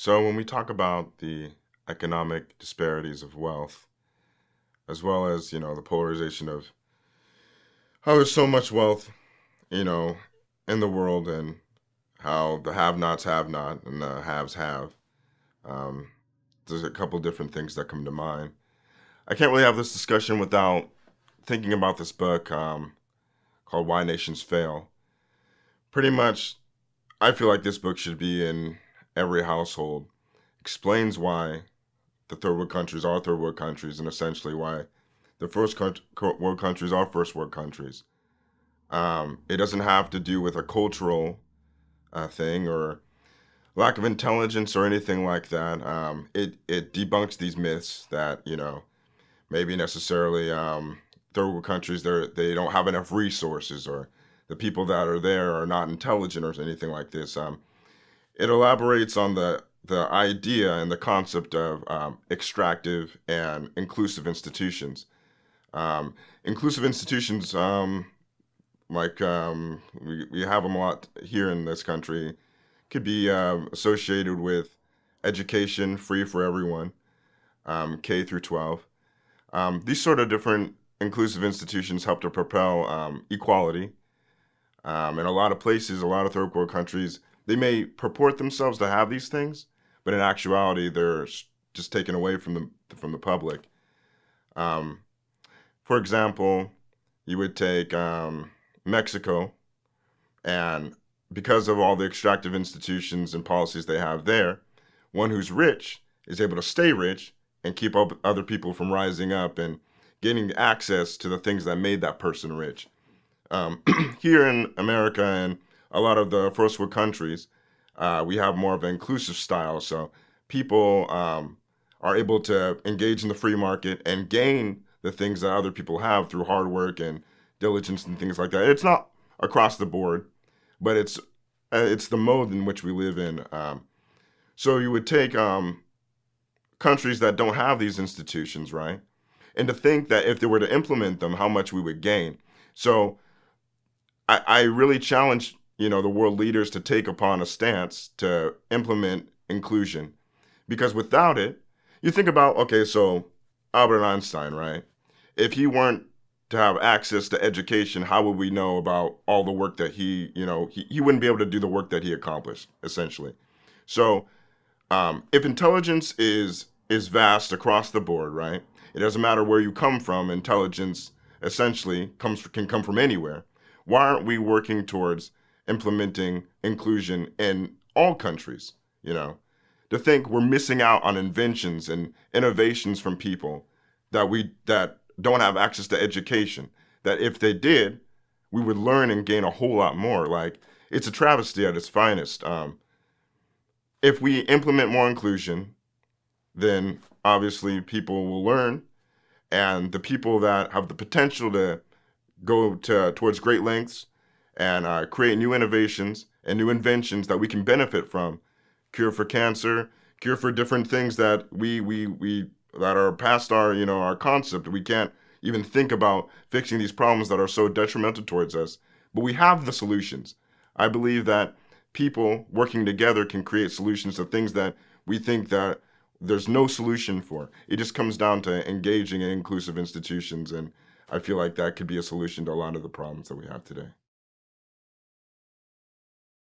So when we talk about the economic disparities of wealth, as well as, the polarization of how there's so much wealth, you know, in the world and how the have-nots have not and the haves have, um, there's a couple different things that come to mind. I can't really have this discussion without thinking about this book called Why Nations Fail. Pretty much, I feel like this book should be in every household. Explains why the third world countries are third world countries, and essentially why the world countries are first world countries. It doesn't have to do with a cultural thing or lack of intelligence or anything like that. It debunks these myths that maybe necessarily third world countries they don't have enough resources, or the people that are there are not intelligent or anything like this. It elaborates on the idea and the concept of extractive and inclusive institutions. Inclusive institutions, we have them a lot here in this country, could be associated with education free for everyone, K through 12. These sort of different inclusive institutions help to propel equality. In a lot of places, a lot of third world countries, they may purport themselves to have these things, but in actuality, they're just taken away from the public. For example, you would take Mexico, and because of all the extractive institutions and policies they have there, one who's rich is able to stay rich and keep up other people from rising up and gaining access to the things that made that person rich. Here in America and a lot of the first world countries, we have more of an inclusive style. So people are able to engage in the free market and gain the things that other people have through hard work and diligence and things like that. It's not across the board, but it's the mode in which we live in. So you would take countries that don't have these institutions, right? And to think that if they were to implement them, how much we would gain. So I really challenge, the world leaders to take upon a stance to implement inclusion. Because without it, you think about, okay, so Albert Einstein, right? If he weren't to have access to education, how would we know about all the work that he wouldn't be able to do the work that he accomplished, essentially. So if intelligence is vast across the board, right? It doesn't matter where you come from. Intelligence essentially can come from anywhere. Why aren't we working towards implementing inclusion in all countries? To think we're missing out on inventions and innovations from people that don't have access to education, that if they did, we would learn and gain a whole lot more. Like, it's a travesty at its finest. If we implement more inclusion, then obviously people will learn, and the people that have the potential to go towards great lengths and create new innovations and new inventions that we can benefit from, cure for cancer, cure for different things that we that are past our concept. We can't even think about fixing these problems that are so detrimental towards us, but we have the solutions. I believe that people working together can create solutions to things that we think that there's no solution for. It just comes down to engaging in inclusive institutions, and I feel like that could be a solution to a lot of the problems that we have today.